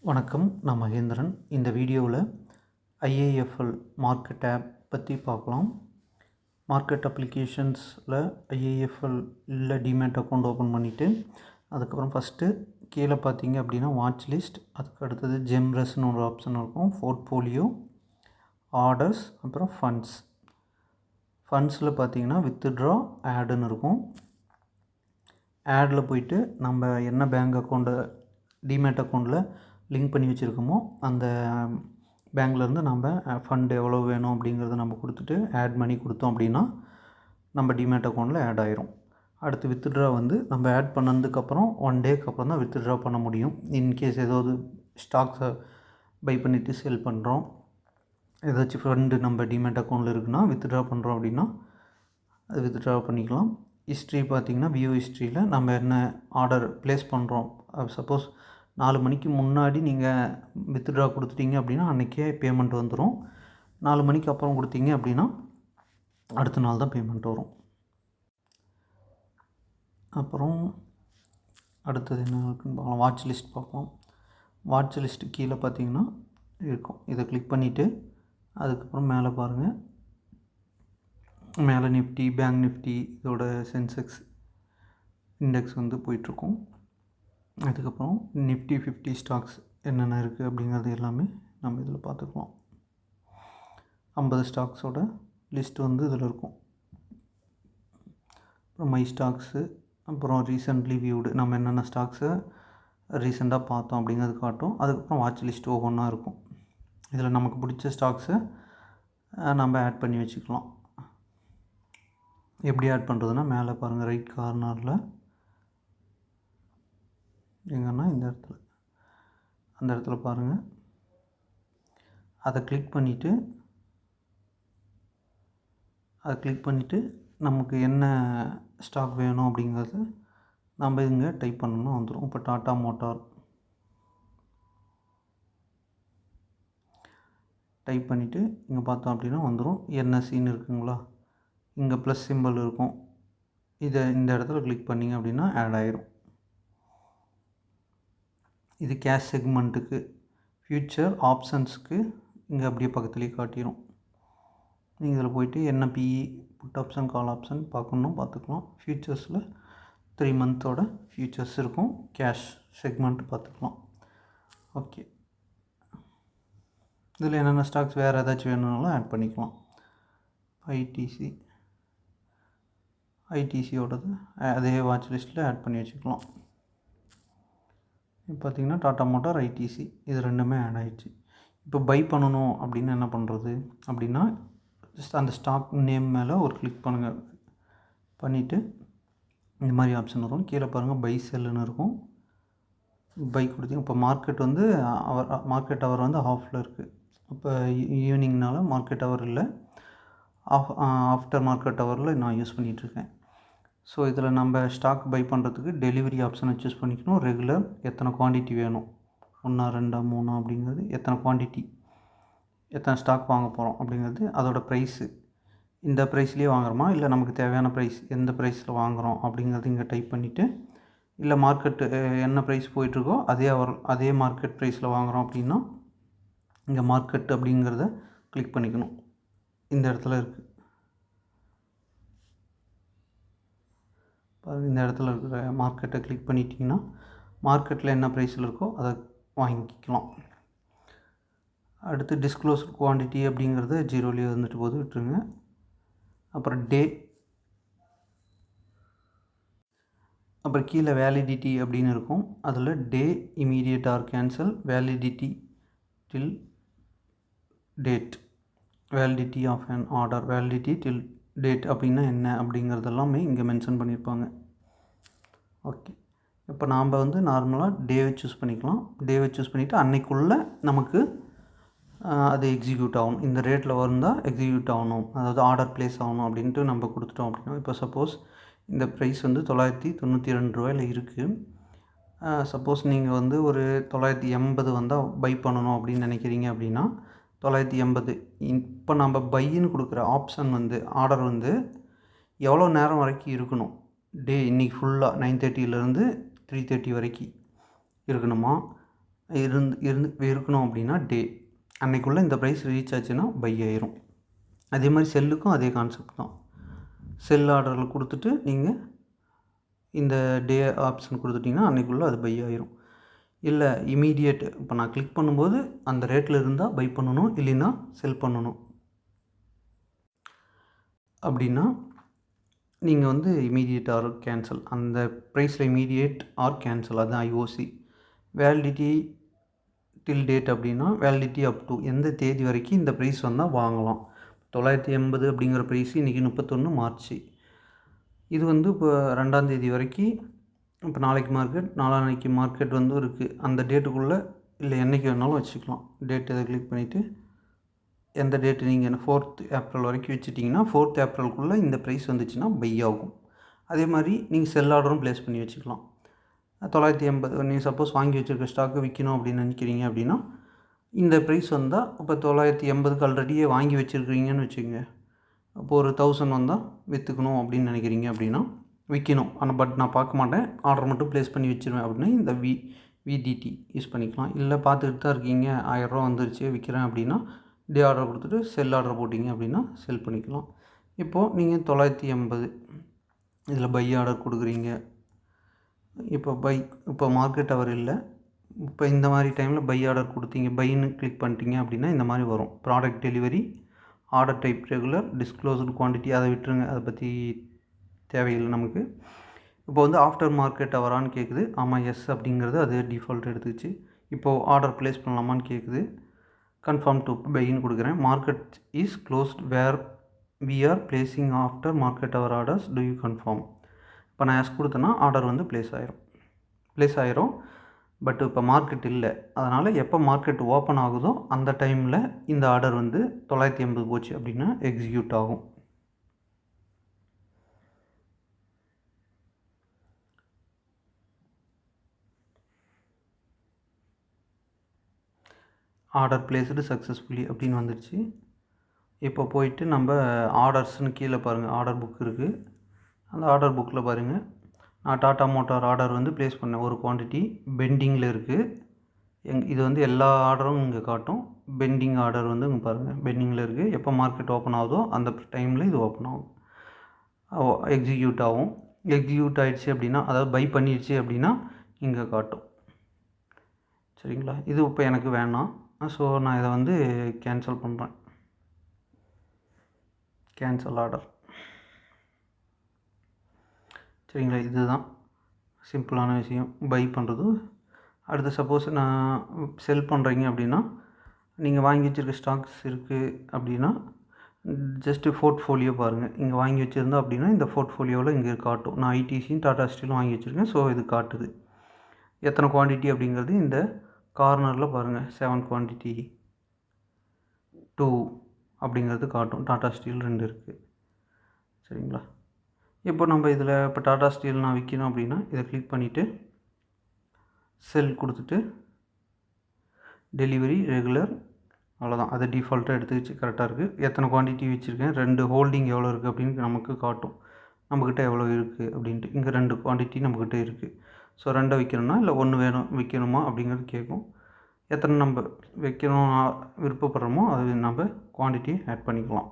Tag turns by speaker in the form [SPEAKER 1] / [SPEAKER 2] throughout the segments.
[SPEAKER 1] வணக்கம். நான் மகேந்திரன். இந்த வீடியோவில் ஐஏஎஃப்எல் மார்க்கெட் ஆப் பற்றி பார்க்கலாம். மார்க்கெட் அப்ளிகேஷன்ஸில் ஐஏஎஃப்எல்ல டிமேட் அக்கௌண்ட் ஓப்பன் பண்ணிவிட்டு அதுக்கப்புறம் ஃபஸ்ட்டு கீழே பார்த்தீங்க அப்படின்னா வாட்ச் லிஸ்ட், அதுக்கு அடுத்தது ஜெம்ரஸ்னு ஒரு ஆப்ஷன் இருக்கும், போர்ட்ஃபோலியோ, ஆர்டர்ஸ், அப்புறம் ஃபண்ட்ஸில் பார்த்தீங்கன்னா வித்ட்ரா, ஆடுன்னு இருக்கும். ஆடில் போயிட்டு நம்ம என்ன பேங்க் அக்கௌண்ட்டை டிமேட் அக்கௌண்ட்டில் லிங்க் பண்ணி வச்சுருக்கோமோ அந்த பேங்க்லேருந்து நம்ம ஃபண்டு எவ்வளோ வேணும் அப்படிங்கிறத நம்ம கொடுத்துட்டு ஆட் மணி கொடுத்தோம் அப்படின்னா நம்ம டிமேட் அக்கௌண்ட்டில் ஆட் ஆயிரும். அடுத்து வித்ட்ரா வந்து நம்ம ஆட் பண்ணதுக்கப்புறம் 1 டேக்கு அப்புறம் தான் வித்ட்ரா பண்ண முடியும். இன்கேஸ் ஏதாவது ஸ்டாக்ஸை பை பண்ணிவிட்டு செல் பண்ணுறோம், ஏதாச்சும் ஃபண்டு நம்ம டிமேட் அக்கௌண்ட்டில் இருக்குன்னா வித்ட்ரா பண்ணுறோம் அப்படின்னா அது வித்ட்ரா பண்ணிக்கலாம். ஹிஸ்ட்ரி பார்த்திங்கன்னா வியூ ஹிஸ்ட்ரியில் நம்ம என்ன ஆர்டர் ப்ளேஸ் பண்ணுறோம், சப்போஸ் 4 மணிக்கு முன்னாடி நீங்கள் வித்ட்ரா கொடுத்துட்டீங்க அப்படின்னா அன்றைக்கே பேமெண்ட் வந்துடும். 4 மணிக்கு அப்புறம் கொடுத்தீங்க அப்படின்னா அடுத்த நாள் தான் பேமெண்ட் வரும். அப்புறம் அடுத்தது என்ன இருக்குன்னு பார்க்கலாம். வாட்ச் லிஸ்ட் பார்ப்போம். வாட்ச் லிஸ்ட்டு கீழே பார்த்தீங்கன்னா இருக்கும். இதை கிளிக் பண்ணிவிட்டு அதுக்கப்புறம் மேலே பாருங்கள், மேலே நிஃப்டி, பேங்க் நிஃப்டி, இதோட சென்செக்ஸ் இண்டெக்ஸ் வந்து போயிட்டுருக்கும். அதுக்கப்புறம் நிஃப்டி 50 ஸ்டாக்ஸ் என்னென்ன இருக்குது அப்படிங்கிறது எல்லாமே நம்ம இதில் பார்த்துக்கலாம். 50 ஸ்டாக்ஸோட லிஸ்ட்டு வந்து இதில் இருக்கும். அப்புறம் மை ஸ்டாக்ஸு, அப்புறம் ரீசெண்ட்லி வியூடு, நம்ம என்னென்ன ஸ்டாக்ஸை ரீசெண்டாக பார்த்தோம் அப்படிங்கிறது காட்டும். அதுக்கப்புறம் வாட்ச் லிஸ்ட் ஒவ்வொன்றா இருக்கும். இதில் நமக்கு பிடிச்ச ஸ்டாக்ஸை நம்ம ஆட் பண்ணி வச்சுக்கலாம். எப்படி ஆட் பண்ணுறதுன்னா மேலே பாருங்கள், ரைட் கார்னரில் எங்கன்னா இந்த இடத்துல, அந்த இடத்துல பாருங்கள், அதை கிளிக் பண்ணிவிட்டு நமக்கு என்ன ஸ்டாக் வேணும் அப்படிங்கிறது நம்ம இங்கே டைப் பண்ணணும்னா வந்துடும். இப்போ டாட்டா மோட்டார் டைப் பண்ணிவிட்டு இங்கே பார்த்தோம் அப்படின்னா வந்துடும். என்எஸ்சின்னு இருக்குங்களா, இங்கே ப்ளஸ் சிம்பிள் இருக்கும், இதை இந்த இடத்துல கிளிக் பண்ணிங்க அப்படின்னா ஆட் ஆயிரும். இது கேஷ் செக்மெண்ட்டுக்கு, ஃபியூச்சர் ஆப்ஷன்ஸுக்கு இங்கே அப்படியே பக்கத்துலேயே காட்டிடும். நீங்கள் இதில் போய்ட்டு என்ன PE, put option, call option பார்க்கணும் பார்த்துக்கலாம். ஃபியூச்சர்ஸில் 3 மந்த்தோட ஃபியூச்சர்ஸ் இருக்கும். கேஷ் செக்மெண்ட் பார்த்துக்கலாம். ஓகே, இதில் என்னென்ன ஸ்டாக்ஸ் வேறு ஏதாச்சும் வேணும்னாலும் ஆட் பண்ணிக்கலாம். ஐடிசியோடது அதே வாட்ச் லிஸ்ட்டில் ஆட் பண்ணி வச்சுக்கலாம். இப்போ பார்த்திங்கன்னா டாட்டா மோட்டார், ஐடிசி இது ரெண்டுமே ஆட் ஆகிடுச்சு. இப்போ பை பண்ணணும் அப்படின்னு என்ன பண்ணுறது அப்படின்னா அந்த ஸ்டாக் நேம் மேலே ஒரு கிளிக் பண்ணுங்கள். பண்ணிவிட்டு இந்த மாதிரி ஆப்ஷன் வரும். கீழே பாருங்கள் பை செல்லுன்னு இருக்கும். பை கொடுத்தீங்க. இப்போ மார்க்கெட் வந்து மார்க்கெட் ஹவர் வந்து ஆஃபில் இருக்குது. இப்போ ஈவினிங்னால மார்க்கெட் ஹவர் இல்லை, ஆஃப்டர் மார்க்கெட் ஹவரில் நான் யூஸ் பண்ணிகிட்ருக்கேன். ஸோ இதில் நம்ம ஸ்டாக் பை பண்ணுறதுக்கு டெலிவரி ஆப்ஷனை சூஸ் பண்ணிக்கணும். ரெகுலர் எத்தனை குவான்டிட்டி வேணும், 1, 2, 3 அப்படிங்கிறது எத்தனை குவான்டிட்டி, எத்தனை ஸ்டாக் வாங்க போகிறோம் அப்படிங்கிறது, அதோட ப்ரைஸு இந்த ப்ரைஸ்லேயே வாங்குகிறோமா இல்லை நமக்கு தேவையான ப்ரைஸ் எந்த ப்ரைஸில் வாங்குகிறோம் அப்படிங்கிறது இங்கே டைப் பண்ணிவிட்டு, இல்லை மார்க்கெட்டு என்ன ப்ரைஸ் போயிட்டுருக்கோ அதே மார்க்கெட் ப்ரைஸில் வாங்குகிறோம் அப்படின்னா இங்கே மார்க்கெட் அப்படிங்கிறத கிளிக் பண்ணிக்கணும். இந்த இடத்துல இருக்குது பாருங்கள், இந்த இடத்துல இருக்கிற மார்க்கெட்டை கிளிக் பண்ணிட்டீங்கன்னா மார்க்கெட்டில் என்ன ப்ரைஸில் இருக்கோ அதை வாங்கிக்கலாம். அடுத்து டிஸ்க்ளோஸ் குவான்டிட்டி அப்படிங்கிறது 0லேயே வந்துட்டு போது விட்டுருங்க. அப்புறம் டே, அப்புறம் கீழே வேலிடிட்டி அப்படின்னு இருக்கும். அதில் day, immediate or cancel, validity till date, validity of an order, validity till date அப்படின்னா என்ன அப்படிங்கிறதெல்லாமே இங்கே மென்ஷன் பண்ணியிருப்பாங்க. ஓகே, இப்போ நாம் வந்து நார்மலாக டேவை சூஸ் பண்ணிக்கலாம். டேவை சூஸ் பண்ணிவிட்டு அன்னைக்குள்ளே நமக்கு அது எக்ஸிக்யூட் ஆகணும். இந்த ரேட்டில் வந்தால் எக்ஸிக்யூட் ஆகணும், அதாவது ஆர்டர் ப்ளேஸ் ஆகணும் அப்படின்ட்டு நம்ம கொடுத்துட்டோம் அப்படின்னா, இப்போ சப்போஸ் இந்த ப்ரைஸ் வந்து 992 ரூபாயில் இருக்குது. சப்போஸ் நீங்கள் வந்து ஒரு 980 வந்தால் பை பண்ணணும் அப்படின்னு நினைக்கிறீங்க அப்படின்னா 980, இப்போ நம்ம பையின்னு கொடுக்குற ஆப்ஷன் வந்து ஆர்டர் வந்து எவ்வளோ நேரம் வரைக்கும் இருக்கணும், டே இன்றைக்கி ஃபுல்லாக 9:30 3:30 வரைக்கும் இருக்கணுமா, இருக்கணும் அப்படின்னா அன்னைக்குள்ளே இந்த ப்ரைஸ் ரீச் ஆச்சுன்னா பை ஆயிரும். அதே மாதிரி செல்லுக்கும் அதே கான்செப்ட் தான். செல் ஆர்டரில் கொடுத்துட்டு நீங்கள் இந்த டே ஆப்ஷன் கொடுத்துட்டிங்கன்னா அன்றைக்குள்ளே அது பை ஆயிரும். இல்லை இமீடியட் இப்போ நான் கிளிக் பண்ணும்போது அந்த ரேட்டில் இருந்தால் பை பண்ணணும், இல்லைன்னா செல் பண்ணணும். அப்படின்னா நீங்கள் வந்து இமீடியட் ஆர் கேன்சல், அந்த ப்ரைஸில் இமீடியட் ஆர் கேன்சல், அதுதான் ஐஓசி. வேலிடிட்டி டில் டேட் அப்படின்னா வேலிடிட்டி அப் டு எந்த தேதி வரைக்கும் இந்த ப்ரைஸ் வந்தால் வாங்கலாம். 980 அப்படிங்கிற ப்ரைஸ் இன்றைக்கி 31 மார்ச். இது வந்து இப்போ 2ஆம் தேதி வரைக்கும், இப்போ நாளைக்கு மார்க்கெட், நாளான்னைக்கு மார்க்கெட் வந்து இருக்குது. அந்த டேட்டுக்குள்ளே இல்லை என்றைக்கு வேணாலும் வச்சுக்கலாம். டேட் இதை கிளிக் பண்ணிவிட்டு எந்த டேட்டு நீங்கள் 4th ஏப்ரல் வரைக்கும் வச்சுட்டிங்கன்னா 4th ஏப்ரலுக்குள்ளே இந்த ப்ரைஸ் வந்துச்சுன்னா பை ஆகும். அதே மாதிரி நீங்கள் செல் ஆர்டரும் ப்ளேஸ் பண்ணி வச்சுக்கலாம். 980 நீங்கள் சப்போஸ் வாங்கி வச்சுருக்க ஸ்டாக்கு விற்கணும் அப்படின்னு நினைக்கிறீங்க அப்படின்னா இந்த ப்ரைஸ் வந்தால் இப்போ 980க்கு ஆல்ரெடியே வாங்கி வச்சுருக்கிறீங்கன்னு வச்சுக்கோங்க. அப்போது ஒரு 1000 வந்தால் விற்றுக்கணும் அப்படின்னு நினைக்கிறீங்க அப்படின்னா விற்கணும், ஆனால் பட் நான் பார்க்க மாட்டேன், ஆர்டர் மட்டும் ப்ளேஸ் பண்ணி வச்சுருவேன் அப்படின்னா இந்த விடிடி யூஸ் பண்ணிக்கலாம். இல்லை பார்த்துக்கிட்டு தான் இருக்கீங்க 1000 ரூபா வந்துருச்சு விற்கிறேன் அப்படின்னா டே ஆர்டர் கொடுத்துட்டு செல் ஆர்டர் போட்டிங்க அப்படின்னா செல் பண்ணிக்கலாம். இப்போது நீங்கள் 980 இதில் பை ஆர்டர் கொடுக்குறீங்க. இப்போ மார்க்கெட் அவர் இல்லை, இப்போ இந்த மாதிரி டைமில் பை ஆர்டர் கொடுத்தீங்க, பைன்னு கிளிக் பண்ணிட்டீங்க அப்படின்னா இந்த மாதிரி வரும். Product delivery, order type regular, disclosed quantity, அதை விட்டுருங்க, அதை பற்றி தேவையில்லை நமக்கு. இப்போ வந்து ஆஃப்டர் மார்க்கெட் அவரான்னு கேட்குது. ஆமாம், எஸ் அப்படிங்கிறது அது டிஃபால்ட் எடுத்துக்கிச்சு. இப்போது ஆர்டர் ப்ளேஸ் பண்ணலாமான்னு கேட்குது. கன்ஃபார்ம் டு பைன்னு கொடுக்குறேன். Market is closed where we are placing after market hour orders, do you confirm. இப்போ நான் எஸ் கொடுத்தேன்னா ஆர்டர் வந்து ப்ளேஸ் ஆயிரும். பட் இப்போ மார்க்கெட் இல்லை, அதனால் எப்போ மார்க்கெட் ஓப்பன் ஆகுதோ அந்த டைமில் இந்த ஆர்டர் வந்து 980 போச்சு அப்படின்னா எக்ஸிக்யூட் ஆகும். ஆர்டர் பிளேஸ்டு சக்ஸஸ்ஃபுல்லி அப்படின்னு வந்துடுச்சு. இப்போ போயிட்டு நம்ம ஆர்டர்ஸ்னு கீழே பாருங்கள், ஆர்டர் புக் இருக்குது. அந்த ஆர்டர் புக்கில் பாருங்கள், நான் டாட்டா மோட்டார் ஆர்டர் வந்து ப்ளேஸ் பண்ணேன். ஒரு குவான்டிட்டி பெண்டிங்கில் இருக்குது. இது வந்து எல்லா ஆர்டரும் இங்கே காட்டும். பெண்டிங் ஆர்டர் வந்து இங்கே பாருங்கள் பெண்டிங்கில் இருக்குது. எப்போ மார்க்கெட் ஓப்பன் ஆகுதோ அந்த டைமில் இது ஓப்பன் ஆகும், எக்ஸிக்யூட் ஆகும். எக்ஸிக்யூட் ஆகிடுச்சு அப்படின்னா, அதாவது பை பண்ணிடுச்சு அப்படின்னா இங்கே காட்டும். சரிங்களா? இது இப்போ எனக்கு வேணாம், ஸோ நான் இதை வந்து கேன்சல் பண்ணுறேன். Cancel order. சரிங்களா? இதுதான் சிம்பிளான விஷயம் பை பண்ணுறது. அடுத்து சப்போஸ் நான் செல் பண்ணுறீங்க அப்படின்னா, நீங்கள் வாங்கி வச்சுருக்க ஸ்டாக்ஸ் இருக்குது அப்படின்னா ஜஸ்ட்டு போர்ட்ஃபோலியோ பாருங்கள். இங்கே வாங்கி வச்சுருந்தா அப்படின்னா இந்த போர்ட்ஃபோலியோவில் இங்கே காட்டும். நான் ஐடிசியும் டாடா ஸ்டீலும் வாங்கி வச்சுருக்கேன், ஸோ இது காட்டுது. எத்தனை குவான்டிட்டி அப்படிங்கிறது இந்த கார்னரில் பாருங்கள், 7 குவான்டிட்டி 2 அப்படிங்கிறது காட்டும். டாடா ஸ்டீல் 2 இருக்குது. சரிங்களா? இப்போ நம்ம இதில் இப்போ டாடா ஸ்டீல் நான் விற்கணும் அப்படின்னா இதை கிளிக் பண்ணிவிட்டு செல் கொடுத்துட்டு டெலிவரி ரெகுலர், அவ்வளோதான். அதை டிஃபால்ட்டாக எடுத்துக்கிச்சு, கரெக்டாக இருக்குது. எத்தனை குவான்டிட்டி வச்சுருக்கேன், 2 ஹோல்டிங் எவ்வளோ இருக்குது அப்படின்னு நமக்கு காட்டும். நம்மக்கிட்ட எவ்வளோ இருக்குது அப்படின்ட்டு. இங்கே 2 குவான்டிட்டி நம்மக்கிட்ட இருக்குது. ஸோ 2 விற்கணும்னா இல்லை 1 விற்கணுமா அப்படிங்கிறது கேட்கும். எத்தனை நம்ம வைக்கணும் விருப்பப்படுறோமோ அது நம்ம குவான்டிட்டி ஆட் பண்ணிக்கலாம்.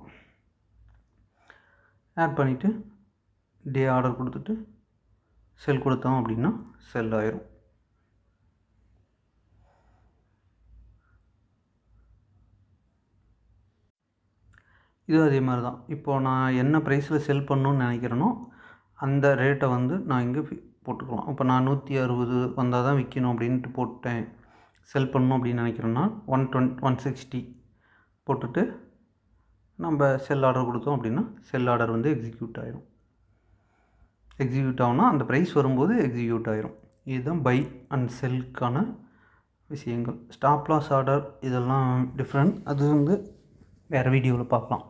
[SPEAKER 1] ஆட் பண்ணிவிட்டு டே ஆர்டர் கொடுத்துட்டு செல் கொடுத்தோம் அப்படின்னா செல் ஆயிரும். இது அதே மாதிரி தான். இப்போது நான் என்ன ப்ரைஸில் செல் பண்ணணுன்னு நினைக்கிறேனோ அந்த ரேட்டை வந்து நான் இங்கே போட்டுக்கலாம். இப்போ நான் 160 வந்தால் தான் விற்கணும் அப்படின்ட்டு போட்டேன். செல் பண்ணணும் அப்படின்னு நினைக்கிறேன்னா 160 போட்டுட்டு நம்ம செல் ஆர்டர் கொடுத்தோம் அப்படின்னா செல் ஆர்டர் வந்து எக்ஸிக்யூட் ஆகிரும். எக்ஸிக்யூட் ஆகும்னா அந்த ப்ரைஸ் வரும்போது எக்ஸிக்யூட் ஆகிரும். இதுதான் பை அண்ட் செல்லுக்கான விஷயங்கள். ஸ்டாப் லாஸ் ஆர்டர் இதெல்லாம் டிஃப்ரெண்ட், அது வந்து வேறு வீடியோவில் பார்க்கலாம்.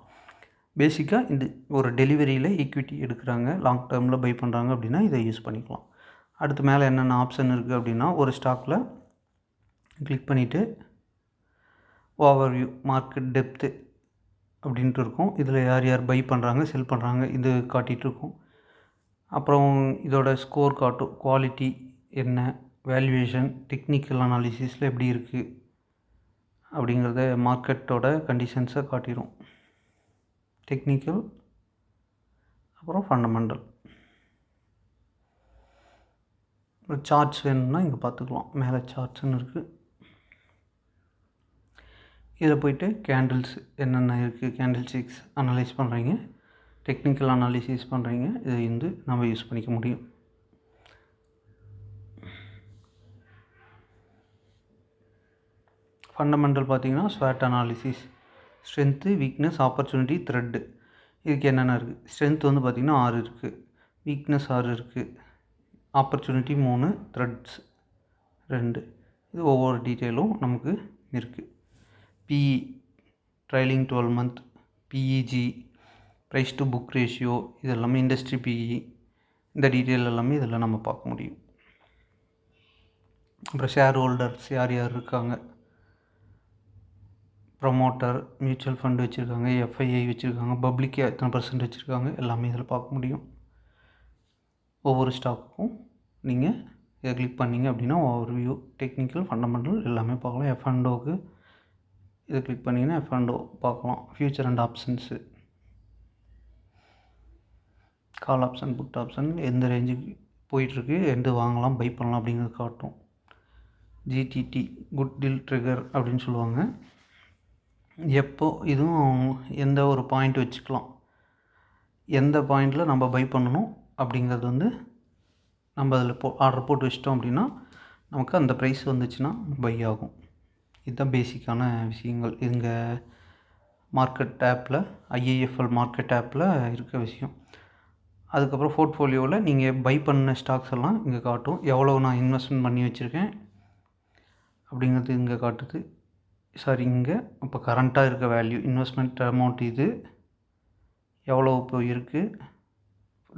[SPEAKER 1] பேசிக்காக இந்த ஒரு டெலிவரியில் ஈக்விட்டி எடுக்கிறாங்க, லாங் டேர்மில் பை பண்ணுறாங்க அப்படின்னா இதை யூஸ் பண்ணிக்கலாம். அடுத்து மேலே என்னென்ன ஆப்ஷன் இருக்குது அப்படின்னா, ஒரு ஸ்டாக்கில் கிளிக் பண்ணிவிட்டு ஓவர்வியூ, மார்க்கெட் டெப்த்து அப்படின்ட்டு இருக்கும். இதில் யார் யார் பை பண்ணுறாங்க செல் பண்ணுறாங்க இது காட்டிகிட்ருக்கும். அப்புறம் இதோட ஸ்கோர் காட்டும், குவாலிட்டி என்ன, வேல்யூவேஷன் டெக்னிக்கல் அனாலிசிஸில் எப்படி இருக்குது அப்படிங்கிறத மார்க்கெட்டோட கண்டிஷன்ஸை காட்டிடும். டெக்னிக்கல் அப்புறம் ஃபண்டமெண்டல். ஒரு சார்ட்ஸ் வேணும்னா இங்கே பார்த்துக்கலாம், மேலே சார்ட்ஸ்ன்னு இருக்குது. இதில் போய்ட்டு கேண்டில்ஸ் என்னென்ன இருக்குது, கேண்டில் ஸ்டிக்ஸ் அனலைஸ் பண்ணுறீங்க, டெக்னிக்கல் அனாலிசிஸ் பண்ணுறீங்க, இதை வந்து நம்ம யூஸ் பண்ணிக்க முடியும். ஃபண்டமெண்டல் பார்த்திங்கன்னா ஸ்வாட் analysis, strength, weakness, opportunity, threat. இதுக்கு என்னென்ன இருக்குது? ஸ்ட்ரென்த் வந்து பார்த்திங்கன்னா 6 இருக்குது, வீக்னஸ் 6 இருக்குது, ஆப்பர்ச்சுனிட்டி 3, த்ரெட்ஸ் 2. இது ஒவ்வொரு டீட்டெயிலும் நமக்கு இருக்குது. PE trailing 12 month, PEG price to book ratio, இது எல்லாமே இண்டஸ்ட்ரி பிஇ, இந்த டீட்டெயில் எல்லாமே இதில் நம்ம பார்க்க முடியும். அப்புறம் ஷேர் ஹோல்டர்ஸ் யார் யார் இருக்காங்க, ப்ரமோட்டர், மியூச்சுவல் ஃபண்டு வச்சுருக்காங்க, எஃப்ஐஐ வச்சுருக்காங்க, பப்ளிக் எத்தனை % வச்சுருக்காங்க, எல்லாமே இதில் பார்க்க முடியும். ஒவ்வொரு ஸ்டாக்குக்கும் நீங்கள் இதை கிளிக் பண்ணிங்க அப்படின்னா ஓவர் வியூ, டெக்னிக்கல், ஃபண்டமெண்டல் எல்லாமே பார்க்கலாம். எஃப்அண்டோக்கு இதை கிளிக் பண்ணிங்கன்னா எஃப்அண்டோ பார்க்கலாம். Future and options, call option, put option எந்த ரேஞ்சுக்கு போயிட்டுருக்கு, எந்த வாங்கலாம், பை பண்ணலாம் அப்படிங்கிறது காட்டும். ஜிடிடி குட் டீல் ட்ரிகர் அப்படின்னு சொல்லுவாங்க. எப்போ இதுவும் எந்த ஒரு பாயிண்ட் வச்சுக்கலாம், எந்த பாயிண்டில் நம்ம பை பண்ணணும் அப்படிங்கிறது வந்து நம்ம அதில் ஆர்டர் போட்டு வச்சிட்டோம் அப்படின்னா நமக்கு அந்த ப்ரைஸ் வந்துச்சுன்னா பை ஆகும். இதுதான் பேசிக்கான விஷயங்கள் இங்கே மார்க்கெட் ஆப்பில், ஐஏஎஃப்எல் மார்க்கெட் ஆப்பில் இருக்க விஷயம். அதுக்கப்புறம் போர்ட்ஃபோலியோவில் நீங்கள் பை பண்ண ஸ்டாக்ஸ் எல்லாம் இங்கே காட்டும். எவ்வளோ நான் இன்வெஸ்ட்மெண்ட் பண்ணி வச்சுருக்கேன் அப்படிங்கிறது இங்கே காட்டுது. சாரி, இங்கே இப்போ கரண்ட்டாக இருக்க வேல்யூ, இன்வெஸ்ட்மெண்ட் அமௌண்ட் இது எவ்வளோ இப்போ இருக்குது,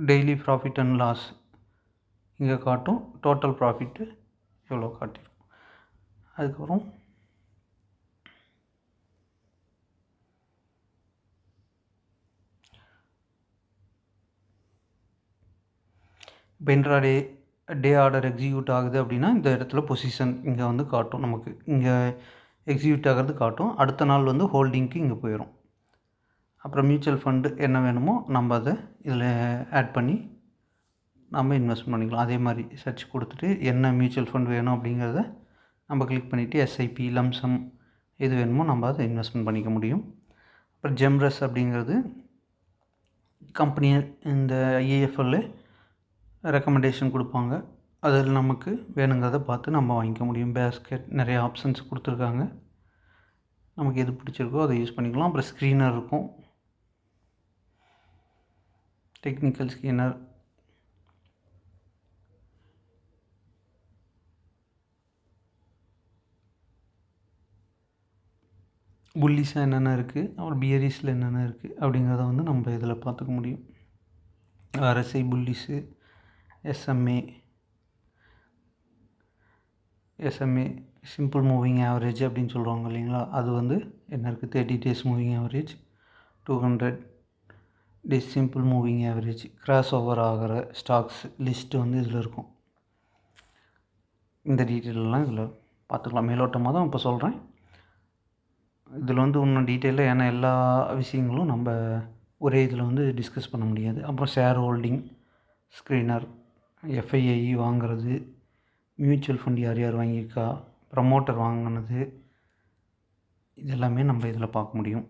[SPEAKER 1] டெய்லி ப்ராஃபிட் அண்ட் லாஸ் இங்கே காட்டும், டோட்டல் ப்ராஃபிட்டு எவ்வளோ காட்டிடும். அதுக்கப்புறம் இப்போ இன்ட்ராடே டே ஆர்டர் எக்ஸிக்யூட் ஆகுது அப்படின்னா இந்த இடத்துல பொசிஷன் இங்கே வந்து காட்டும், நமக்கு இங்கே எக்ஸிக்யூட் ஆகிறது காட்டும். அடுத்த நாள் வந்து ஹோல்டிங்க்கு இங்கே போயிடும். அப்புறம் மியூச்சுவல் ஃபண்டு என்ன வேணுமோ நம்ம அதை இதில் ஆட் பண்ணி நம்ம இன்வெஸ்ட் பண்ணிக்கலாம். அதே மாதிரி சர்ச் கொடுத்துட்டு என்ன மியூச்சுவல் ஃபண்ட் வேணும் அப்படிங்கிறத நம்ம கிளிக் பண்ணிவிட்டு எஸ்ஐபி, லம்சம் எது வேணுமோ நம்ம அதை இன்வெஸ்ட்மெண்ட் பண்ணிக்க முடியும். அப்புறம் ஜெம்ரஸ் அப்படிங்கிறது கம்பெனி இந்த ஐஏஎஃப்எல்ல ரெக்கமெண்டேஷன் கொடுப்பாங்க, அதில் நமக்கு வேணுங்கிறத பார்த்து நம்ம வாங்கிக்க முடியும். பேஸ்கெட் நிறைய ஆப்ஷன்ஸ் கொடுத்துருக்காங்க, நமக்கு எது பிடிச்சிருக்கோ அதை யூஸ் பண்ணிக்கலாம். அப்புறம் ஸ்க்ரீனர் இருக்கும், டெக்னிக்கல் ஸ்க்ரீனர், புல்லிஸாக என்னென்ன இருக்குது, அப்புறம் பியரிஸில் என்னென்ன இருக்குது அப்படிங்கிறத வந்து நம்ம இதில் பார்த்துக்க முடியும். RSI bullish, SMA simple moving average அப்படின்னு சொல்லுவாங்க இல்லைங்களா, அது வந்து என்ன இருக்குது, 30 days moving average, 200 days simple moving average, cross over ஆகிற ஸ்டாக்ஸ் லிஸ்ட்டு வந்து இதில் இருக்கும். இந்த டீட்டெயிலெலாம் இதில் பார்த்துக்கலாம். மேலோட்டமாக தான் இப்போ சொல்கிறேன், இதில் வந்து இன்னும் டீட்டெயிலாக ஏன்னா எல்லா விஷயங்களும் நம்ம ஒரே இதில் வந்து டிஸ்கஸ் பண்ண முடியாது. அப்புறம் ஷேர் ஹோல்டிங் ஸ்க்ரீனர், எஃப்ஐஐ வாங்கிறது, மியூச்சுவல் ஃபண்ட் யார் யார் வாங்கியிருக்கா, ப்ரமோட்டர் வாங்கினது, இது எல்லாமே நம்ம இதில் பார்க்க முடியும்.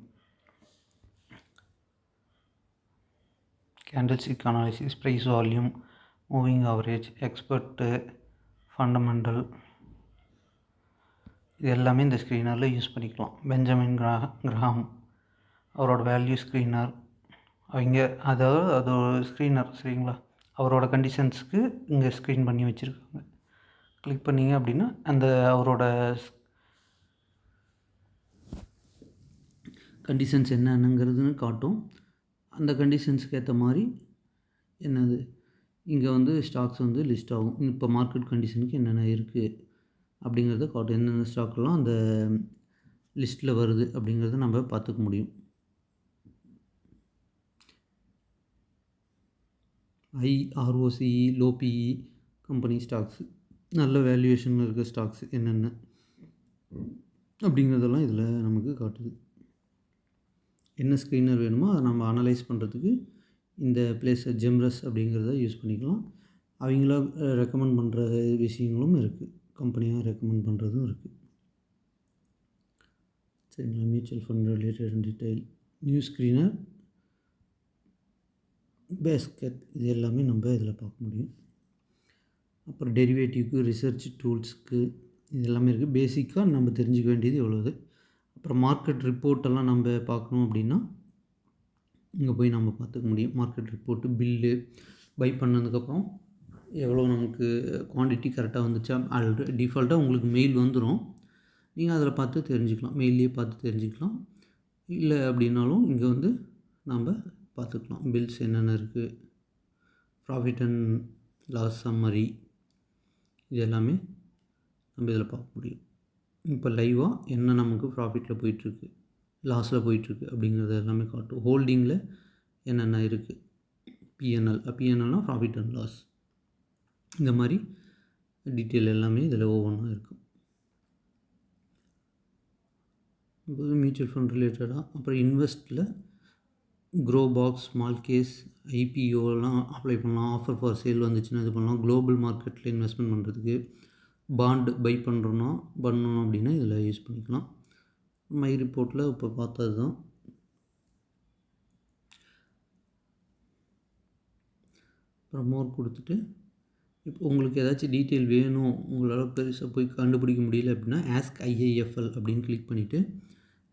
[SPEAKER 1] Candlestick analysis, price volume, moving average, expert, fundamental, இது எல்லாமே இந்த ஸ்க்ரீனரில் யூஸ் பண்ணிக்கலாம். பெஞ்சமின் கிரஹாம் அவரோட வேல்யூ ஸ்க்ரீனர், அவங்க அதாவது அது ஒரு ஸ்க்ரீனர் சரிங்களா, அவரோட கண்டிஷன்ஸுக்கு இங்கே ஸ்க்ரீன் பண்ணி வச்சுருக்காங்க. கிளிக் பண்ணிங்க அப்படின்னா அந்த அவரோட கண்டிஷன்ஸ் என்னென்னங்கிறதுன்னு காட்டும். அந்த கண்டிஷன்ஸுக்கு ஏற்ற மாதிரி என்னது இங்கே வந்து ஸ்டாக்ஸ் வந்து லிஸ்ட் ஆகும். இப்போ மார்க்கெட் கண்டிஷனுக்கு என்னென்ன இருக்குது அப்படிங்கிறத காட்டும், எந்தெந்த ஸ்டாக்லாம் அந்த லிஸ்ட்டில் வருது அப்படிங்கிறத நம்ம பார்த்துக்க முடியும். ROCE, low PE company stocks நல்ல வேல்யூவேஷனில் இருக்க ஸ்டாக்ஸ் என்னென்ன அப்படிங்கிறதெல்லாம் இதில் நமக்கு காட்டுது. என்ன ஸ்க்ரீனர் வேணுமோ அதை நம்ம அனலைஸ் பண்ணுறதுக்கு இந்த பிளேஸை ஜெம்ரஸ் அப்படிங்கிறத யூஸ் பண்ணிக்கலாம். அவங்களா ரெக்கமெண்ட் பண்ணுற விஷயங்களும் இருக்குது, கம்பெனியாக ரெக்கமெண்ட் பண்ணுறதும் இருக்குது. சரிங்களா? Mutual fund related detail, new screener, basket, இது எல்லாமே நம்ம இதில் பார்க்க முடியும். அப்புறம் டெரிவேட்டிவ்க்கு, ரிசர்ச் டூல்ஸுக்கு இது எல்லாமே இருக்குது. பேசிக்காக நம்ம தெரிஞ்சுக்க வேண்டியது எவ்வளோது. அப்புறம் மார்க்கெட் ரிப்போர்ட்டெல்லாம் நம்ம பார்க்கணும் அப்படின்னா இங்கே போய் நம்ம பார்த்துக்க முடியும். மார்க்கெட் ரிப்போர்ட்டு, பில்லு, பை பண்ணதுக்கப்புறம் எவ்வளோ நமக்கு குவான்டிட்டி கரெக்டாக வந்துச்சா, ஆல்ரெடி டிஃபால்ட்டாக உங்களுக்கு மெயில் வந்துடும். நீங்கள் அதில் பார்த்து தெரிஞ்சுக்கலாம், மெயிலே பார்த்து தெரிஞ்சுக்கலாம். இல்லை அப்படின்னாலும் இங்கே வந்து நம்ம பார்த்துக்கலாம். பில்ஸ் என்னென்ன இருக்குது, ப்ராஃபிட் அண்ட் லாஸ் சம்மரி, இது எல்லாமே நம்ம இதில் பார்க்க முடியும். இப்போ லைவாக என்ன நமக்கு ப்ராஃபிட்டில் போயிட்டுருக்கு, லாஸில் போயிட்டுருக்கு அப்படிங்கிறது எல்லாமே காட்டும். ஹோல்டிங்கில் என்னென்ன இருக்குது, பிஎன்எல்னால் ப்ராஃபிட் அண்ட் லாஸ், இந்த மாதிரி டீட்டெயில் எல்லாமே இதில் ஒவ்வொன்றா இருக்கும். இப்போ மியூச்சுவல் ஃபண்ட் ரிலேட்டடாக அப்புறம் இன்வெஸ்ட்டில் க்ரோ பாக்ஸ், ஸ்மால் கேஸ், ஐபிஓலாம் அப்ளை பண்ணலாம். ஆஃபர் ஃபார் சேல் வந்துச்சுன்னா இது பண்ணலாம். குளோபல் மார்க்கெட்டில் இன்வெஸ்ட்மெண்ட் பண்ணுறதுக்கு, பாண்டு பை பண்ணணும் அப்படின்னா இதில் யூஸ் பண்ணிக்கலாம். மை ரிப்போர்ட்டில் இப்போ பார்த்தது தான். அப்புறம் மோர் கொடுத்துட்டு இப்போ உங்களுக்கு ஏதாச்சும் டீட்டெயில் வேணும், உங்களால் பெருசாக போய் கண்டுபிடிக்க முடியல அப்படின்னா ஆஸ்க் ஐஐஎஃப்எல் அப்படின்னு கிளிக் பண்ணிவிட்டு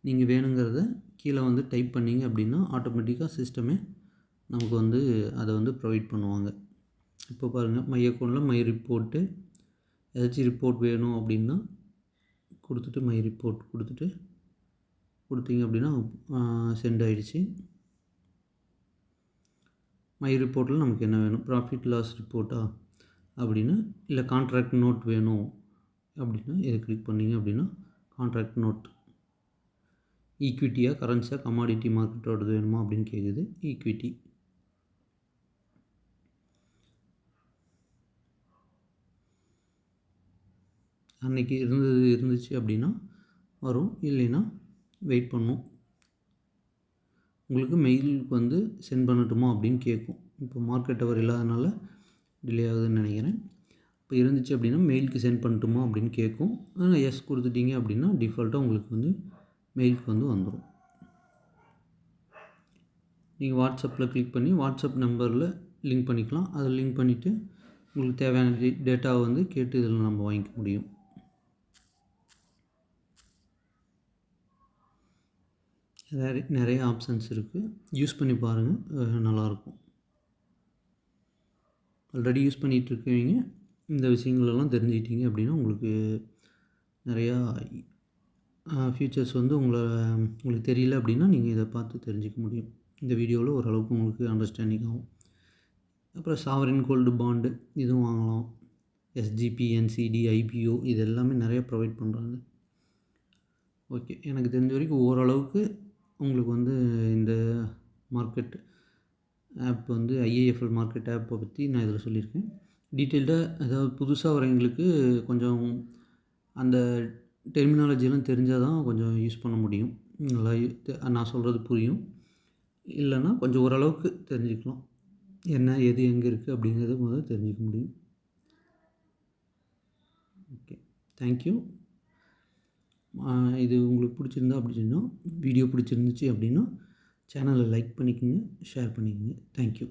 [SPEAKER 1] நீங்கள் வேணுங்கிறத கீழே வந்து டைப் பண்ணிங்க அப்படின்னா ஆட்டோமேட்டிக்காக சிஸ்டமே நமக்கு வந்து அதை வந்து ப்ரொவைட் பண்ணுவாங்க. இப்போ பாருங்கள், மை அக்கௌண்ட்டில் மை ரிப்போர்ட்டு, ஏதாச்சும் ரிப்போர்ட் வேணும் அப்படின்னா கொடுத்துட்டு மை ரிப்போர்ட் கொடுத்தீங்க அப்படின்னா சென்ட் ஆகிடுச்சு. மை ரிப்போர்ட்டில் நமக்கு என்ன வேணும், ப்ராஃபிட் லாஸ் ரிப்போர்ட்டா அப்படின்னா, இல்லை கான்ட்ராக்ட் நோட் வேணும் அப்படின்னா இதை கிளிக் பண்ணிங்க அப்படின்னா கான்ட்ராக்ட் நோட், ஈக்விட்டியாக, கரன்சியாக, கமாடிட்டி மார்க்கெட்டோடது வேணுமா அப்படின்னு கேட்குது. ஈக்விட்டி, அன்றைக்கி இருந்துச்சு அப்படின்னா வரும், இல்லைன்னா வெயிட் பண்ணும். உங்களுக்கு மெயிலுக்கு வந்து சென்ட் பண்ணட்டுமா அப்படின்னு கேட்கும். இப்போ மார்க்கெட் அவர் இல்லாதனால டிலே ஆகுதுன்னு நினைக்கிறேன். இப்போ இருந்துச்சு அப்படின்னா மெயிலுக்கு சென்ட் பண்ணட்டுமா அப்படின்னு கேட்கும். ஆனால் எஸ் கொடுத்துட்டீங்க அப்படின்னா டிஃபால்ட்டாக உங்களுக்கு வந்து மெயிலுக்கு வந்து வந்துடும். நீங்கள் வாட்ஸ்அப்பில் கிளிக் பண்ணி வாட்ஸ்அப் நம்பரில் லிங்க் பண்ணிக்கலாம். அதை லிங்க் பண்ணிவிட்டு உங்களுக்கு தேவையான டேட்டாவை வந்து கேட்டு இதில் நம்ம வாங்கிக்க முடியும். நிறைய ஆப்ஷன்ஸ் இருக்குது, யூஸ் பண்ணி பாருங்கள், நல்லாயிருக்கும். ஆல்ரெடி யூஸ் பண்ணிகிட்ருக்கீங்க, இந்த விஷயங்களெல்லாம் தெரிஞ்சுக்கிட்டீங்க அப்படின்னா உங்களுக்கு நிறையா ஃபியூச்சர்ஸ் வந்து உங்களுக்கு தெரியல அப்படின்னா நீங்கள் இதை பார்த்து தெரிஞ்சிக்க முடியும். இந்த வீடியோவில் ஓரளவுக்கு உங்களுக்கு அண்டர்ஸ்டாண்டிங் ஆகும். அப்புறம் சாவரின் கோல்டு பாண்டு இதுவும் வாங்கலாம். எஸ்ஜிபி, என்சிடி, ஐபிஓ இது எல்லாமே நிறைய ப்ரொவைட் பண்ணுறாங்க. ஓகே, எனக்கு தெரிஞ்ச வரைக்கும் ஓரளவுக்கு உங்களுக்கு வந்து இந்த மார்க்கெட் ஆப் வந்து ஐஏஎஃப்எல் மார்க்கெட் ஆப்பை பற்றி நான் இதில் சொல்லியிருக்கேன். டீட்டெயில்டாக அதாவது புதுசாக வரவங்களுக்கு கொஞ்சம் அந்த டெர்மினாலஜிலாம் தெரிஞ்சால் தான் கொஞ்சம் யூஸ் பண்ண முடியும். நல்லா நான் சொல்கிறது புரியும். இல்லைன்னா கொஞ்சம் ஓரளவுக்கு தெரிஞ்சுக்கலாம், என்ன எது எங்கே இருக்குது அப்படிங்கிறத முதல்ல தெரிஞ்சிக்க முடியும். Okay, thank you. இது உங்களுக்கு பிடிச்சிருந்தா அப்படின்னா, வீடியோ பிடிச்சிருந்துச்சு அப்படின்னா சேனலை லைக் பண்ணிக்கோங்க, ஷேர் பண்ணிக்கோங்க. தேங்க்யூ.